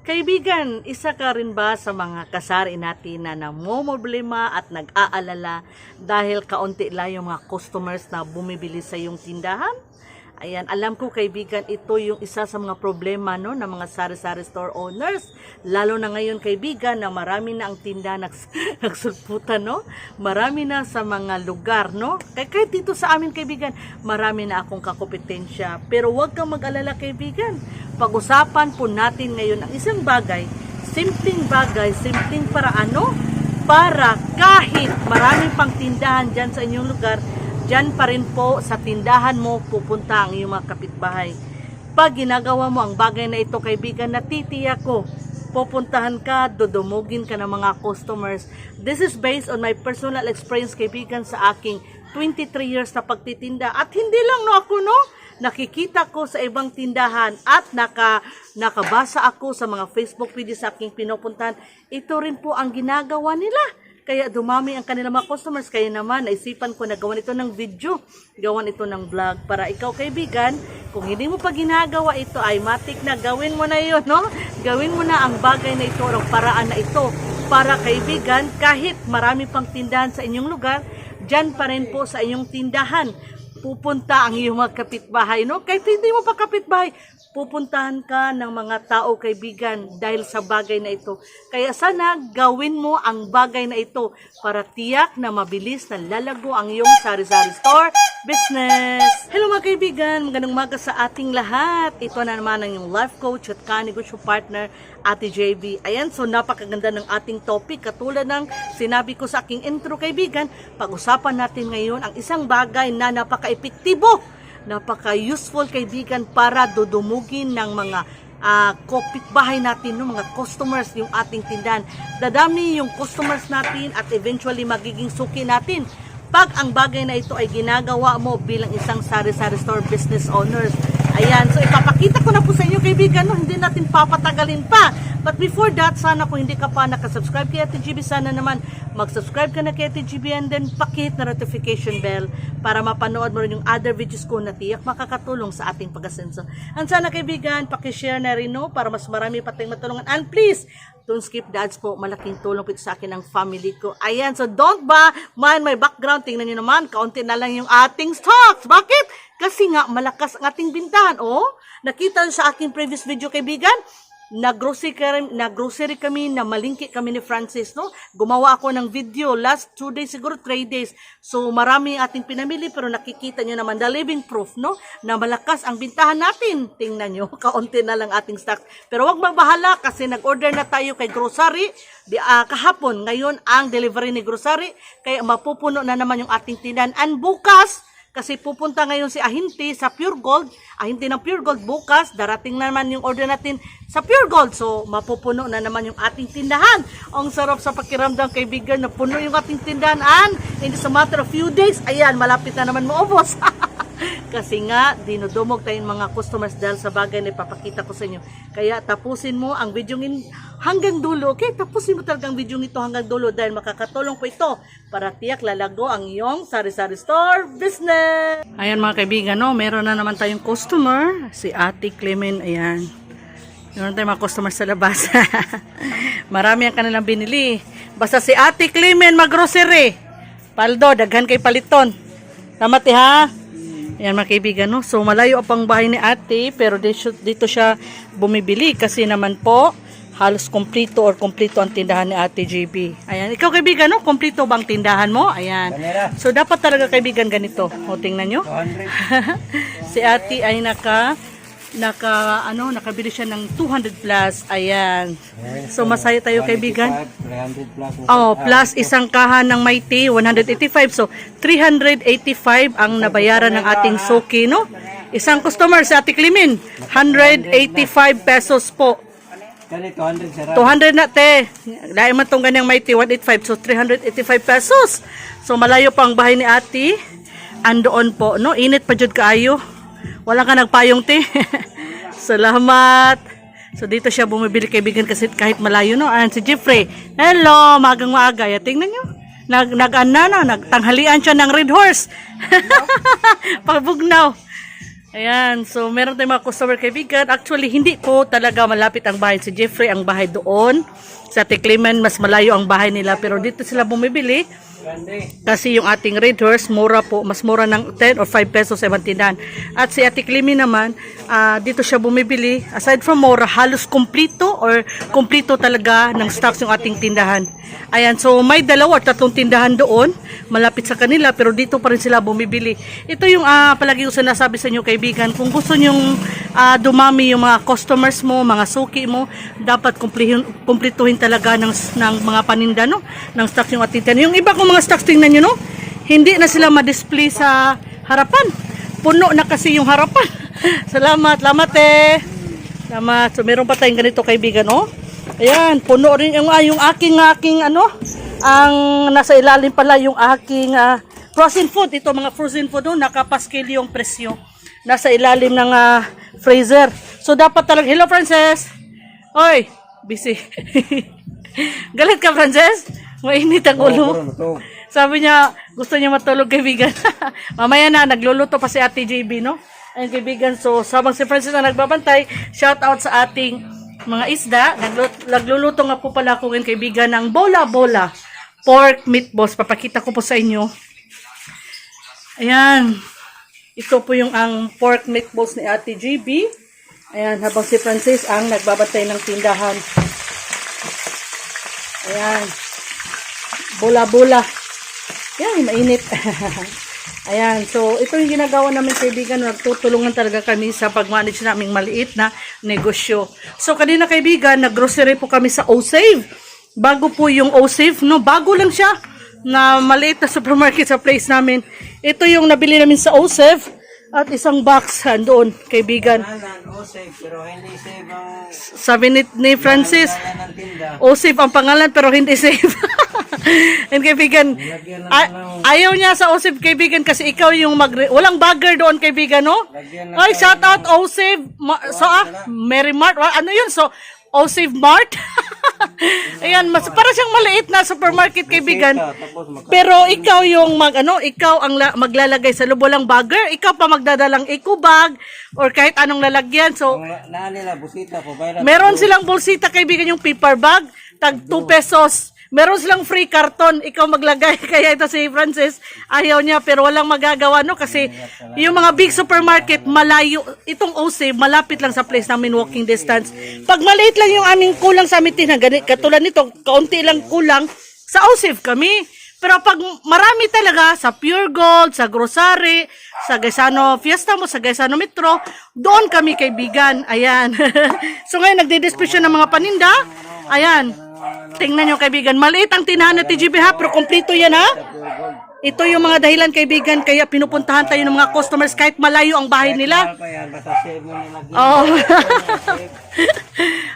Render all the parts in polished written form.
Kaibigan, isa ka rin ba sa mga kasari natin na namomroblema at nag-aalala dahil kaunti lang yung mga customers na bumibili sa iyong tindahan? Ayan, alam ko kaibigan, ito yung isa sa mga problema ng mga sari-sari store owners. Lalo na ngayon kaibigan na marami na ang tinda nagsulputan, no? Marami na sa mga lugar, no? Kahit dito sa amin kaibigan, marami na akong kakompetensya. Pero huwag kang mag-alala kaibigan. Pag-usapan po natin ngayon ang isang simpleng paraan, no? Para kahit maraming pang tindahan dyan sa inyong lugar, dyan pa rin po sa tindahan mo pupunta ang iyong mga kapitbahay. Pag ginagawa mo ang bagay na ito kaibigan, natitiyak ko, pupuntahan ka, dudumugin ka ng mga customers. This is based on my personal experience kaibigan sa aking 23 years na pagtitinda. At hindi lang ako, no? Nakikita ko sa ibang tindahan at nakabasa ako sa mga Facebook videos sa aking pinupuntahan. Ito rin po ang ginagawa nila. Kaya dumami ang kanilang mga customers. Kaya naman, naisipan ko na gawan ito ng video, gawan ito ng vlog. Para ikaw kaibigan, kung hindi mo pa ginagawa ito, ay matik na gawin mo na yun, no? Gawin mo na ang bagay na ito, ang paraan na ito. Para kaibigan, kahit marami pang tindahan sa inyong lugar, dyan pa rin po sa inyong tindahan pupunta ang iyong mga kapitbahay, no? Kahit hindi mo pa kapitbahay, pupuntahan ka ng mga tao kaibigan dahil sa bagay na ito. Kaya sana gawin mo ang bagay na ito para tiyak na mabilis na lalago ang iyong sari-sari store business. Hello mga kaibigan, magandang umaga sa ating lahat. Ito na naman ang iyong life coach at kanegosyo partner, Ate JB. Ayan, so napakaganda ng ating topic. Katulad ng sinabi ko sa aking intro kaibigan, pag-usapan natin ngayon ang isang bagay na napaka-epektibo, napaka-useful kaibigan para dudumugin ng mga kapitbahay natin, no, mga customers yung ating tindahan. Dadami yung customers natin at eventually magiging suki natin pag ang bagay na ito ay ginagawa mo bilang isang sari-sari store business owners. Ayan, so ipapakita ko na po sa inyo kaibigan, no, hindi natin papatagalin pa. But before that, sana kung hindi ka pa nakasubscribe kay Ate GB, sana naman mag-subscribe ka na kay Ate GB and then pakihit na notification bell para mapanood mo rin yung other videos ko na tiyak makakatulong sa ating pag-asenso. And sana kaibigan, pakishare na rin, no, para mas marami pa tayong matulungan. And please, don't skip the ads po. Malaking tulong po ito sa akin ng family ko. Ayan, so don't mind my background. Tingnan nyo naman, kaunti na lang yung ating stocks. Bakit? Kasi nga, malakas ang ating bintahan. Oh, nakita nyo sa aking previous video kaibigan, nag-grocery kami, na malingki kami ni Francis, no? Gumawa ako ng video last 2 days, siguro 3 days. So, marami ating pinamili, pero nakikita nyo naman, the living proof, no? Na malakas ang bintahan natin. Tingnan nyo, kaunti na lang ating stocks. Pero wag magbahala kasi nag-order na tayo kay grocery. Kahapon, ngayon ang delivery ni grocery. Kaya mapupuno na naman yung ating tindahan. And bukas, kasi pupunta ngayon si Ahinti sa Pure Gold. Ahinti ng Pure Gold bukas. Darating naman yung order natin sa Pure Gold. So, mapupuno na naman yung ating tindahan. Ang sarap sa pakiramdam kaibigan na puno yung ating tindahan. And in just a matter of few days, ayan, malapit na naman maubos. Kasi nga, dinudumog tayong mga customers dahil sa bagay na ipapakita ko sa inyo. Kaya tapusin mo ang video hanggang dulo. Okay, tapusin mo talagang video ito hanggang dulo dahil makakatulong po ito para tiyak lalago ang iyong sari-sari store business. Ayan mga kaibigan, no, meron na naman tayong customer, si Ate Clemen. Ayan, meron tayong mga customers sa labas. Marami ang kanilang binili. Basta si Ate Clemen mag-grocery, paldo, daghan kay paliton. Tama ti ha? Ayan mga kaibigan, no? So malayo ang bahay ni ate, pero dito siya bumibili kasi naman po halos kompleto ang tindahan ni Ate JB. Ayan, ikaw kaibigan, no? Kompleto bang tindahan mo? Ayan. So dapat talaga kaibigan ganito. O tingnan nyo. Si ate ay nakabili siya ng 200 plus. Ayan. So masaya tayo kaibigan. 300 plus. Oh, plus isang kahan ng Mighty 185. So 385 ang nabayaran ng ating suki, no? Isang customer si Ate Clemen, 185 pesos po. 200 na te. Dahil man tong ganyang Mighty 185, so 385 pesos. So malayo pa ang bahay ni Ate. Andoon po, no? Init pa jud kaayo. Wala ka nagpayong te. Salamat. So dito siya bumibili kaibigan kasi kahit malayo, no. Ayan si Jeffrey. Hello, magang maaga. Tingnan nyo. Nagtanghalian siya ng Red Horse. Pagbugnaw. Ayan, so meron tayong mga customer kaibigan. Actually, hindi po talaga malapit ang bahay si Jeffrey, ang bahay doon. Sa Tikliman, mas malayo ang bahay nila. Pero dito sila bumibili. Kasi yung ating Red Horse, mura po. Mas mura ng 10 or 5 pesos sa ibang tindahan. At si Ate Klimi naman, dito siya bumibili. Aside from mura, halos kumplito or kumplito talaga ng stocks yung ating tindahan. Ayan, so may 2 or 3 tindahan doon. Malapit sa kanila, pero dito pa rin sila bumibili. Ito yung palagi ko sinasabi sa inyo kaibigan. Kung gusto nyong dumami yung mga customers mo, mga suki mo, dapat kumplituhin talaga ng mga paninda, no? Ng stocks yung ating tindahan. Yung iba kong mga stocks, tingnan nyo, no? Hindi na sila ma-display sa harapan. Puno na kasi yung harapan. Salamat, salamat. So meron pa tayong ganito kaibigan, oh. Ayan, puno rin yung aking ano, ang nasa ilalim pala yung aking frozen food. Ito mga frozen food, oh, nakapaskil yung presyo. Nasa ilalim ng freezer. So dapat talaga, hello Frances. Oy, busy. Galit ka Frances? Mainit ang ulo. Sabi niya, gusto niya matulog kaibigan. Mamaya na, nagluluto pa si Ate JB, no? Ayun kaibigan, so sabang si Francis na nagbabantay, shout out sa ating mga isda. Nagluluto nga po pala ako ngayon kaibigan ng bola-bola pork meatballs. Papakita ko po sa inyo. Ayan. Ito po yung ang pork meatballs ni Ate JB. Ayan, habang si Francis ang nagbabantay ng tindahan. Ayan. Bola-bola. Yan, mainit. Ayan, so ito yung ginagawa namin kaibigan. Nagtutulungan talaga kami sa pag-manage naming maliit na negosyo. So kanina kaibigan, nag-grocery po kami sa O-Save. Bago po yung O-Save, no? Bago lang siya na maliit na supermarket sa place namin. Ito yung nabili namin sa O-Save. At isang box doon, kaibigan. Pero hindi save ang... Sabi ni Francis, O-Save ang pangalan pero hindi save. And kaibigan, ayaw niya sa O-Save kaibigan kasi ikaw yung walang bagger doon kaibigan, no? Ay, shout out O-Save. Mary Mart. Ano yun? So, O-Save Mart. Ayan, para siyang maliit na supermarket kaibigan. Pero ikaw yung ikaw ang maglalagay sa loob, walang bagger. Ikaw pa magdadalang eco bag or kahit anong lalagyan. So, meron silang bulsita kaibigan, yung paper bag, tag 2 pesos. Meron silang free karton, ikaw maglagay. Kaya ito si Francis, ayaw niya pero walang magagawa, no? Kasi yung mga big supermarket, malayo. Itong O-Save, malapit lang sa place namin, walking distance. Pag maliit lang yung aming kulang sa amin, katulad nito, kaunti lang kulang, sa O-Save kami. Pero pag marami talaga, sa Pure Gold, sa grocery, sa Gaisano Fiesta mo, sa Gaisano Metro, doon kami kaibigan. Ayan. So ngayon, nagdi-display siya ng mga paninda. Ayan. Tingnan nyo kaibigan, maliit ang tinahan na TGB ha, pero kompleto yan ha. Ito yung mga dahilan kaibigan, kaya pinupuntahan tayo ng mga customers kahit malayo ang bahay nila. Oh.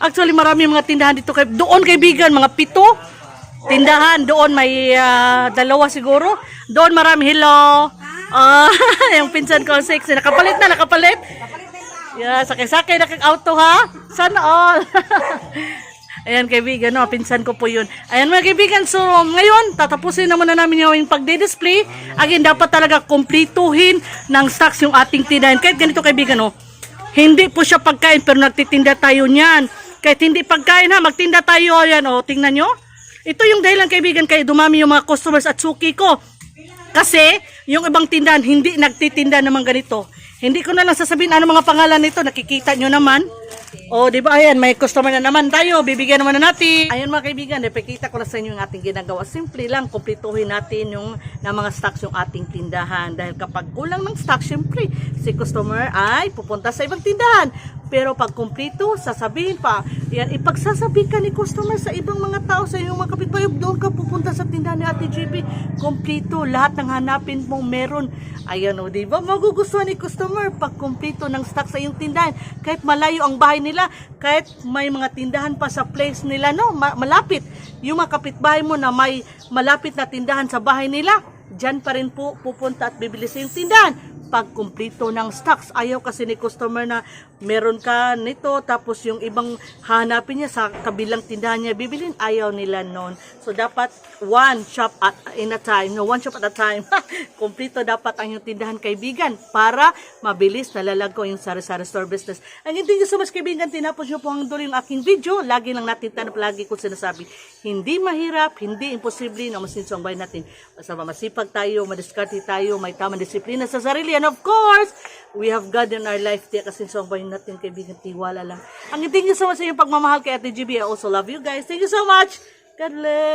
Actually marami mga tindahan dito. Doon kaibigan, mga 7 tindahan. Doon may 2 siguro. Doon marami, hello. Yung pinsan ko 6, nakapalit. Yeah, sakay-sakay na kag-auto ha. Sana all. Ayan kaibigan, no, pinsan ko po yun. Ayan mga kaibigan, so ngayon, tatapusin na muna namin yung pagde-display. Again, dapat talaga kumplituhin ng stocks yung ating tindahan. Kahit ganito kaibigan, no, hindi po siya pagkain pero nagtitinda tayo niyan. Kahit hindi pagkain ha, magtinda tayo. Ayan, o, tingnan nyo. Ito yung dahilan kaibigan, kaya dumami yung mga customers at suki ko. Kasi, yung ibang tindahan, hindi nagtitinda naman ganito. Hindi ko na lang sasabihin ano mga pangalan nito, nakikita nyo naman. O, di ba? Ayan, may customer na naman tayo. Bibigyan naman na natin. Ayun mga kaibigan, ipakita ko na sa inyo yung ating ginagawa. Simple lang, kumplituhin natin yung na mga stocks yung ating tindahan. Dahil kapag kulang ng stock, syempre, si customer ay pupunta sa ibang tindahan. Pero pag kumplito, sasabihin pa. Yan, ipagsasabi ka ni customer sa ibang mga tao, sa iyong mga kapitbahay, doon ka pupunta sa tindahan ni Ate JB. Kumplito, lahat ng hanapin mo meron. Ayan o, di ba? Magugustuhan ni customer pag kumplito ng stock sa iyong tindahan. Kahit malayo ang bahay nila, kahit may mga tindahan pa sa place nila, no, malapit. Yung mga kapitbahay mo na may malapit na tindahan sa bahay nila, dyan pa rin po pupunta at bibili sa yung tindahan. pagkumpleto ng stocks. Ayaw kasi ni customer na meron ka nito, tapos yung ibang hanapin niya sa kabilang tindahan niya bibilin. Ayaw nila noon. So, dapat one shop at a time. No, one shop at a time. Kumpleto dapat ang yung tindahan, kaibigan, para mabilis nalalagko yung sari-sari store business. And thank you so much, kaibigan. Tinapos nyo po ang dulo yung aking video. Lagi lang natin tanong, lagi ko sinasabi, hindi mahirap, hindi imposible na masinso ang buhay natin. Basta masipag tayo, madiskarte tayo, may tamang disiplina sa sarili. And of course, we have God in our life. Tiyak kasinso ang buhay natin, kaibigan, tiwala lang. Ang thank you so much sa iyong pagmamahal kay Ate GB. I also love you guys. Thank you so much. God bless.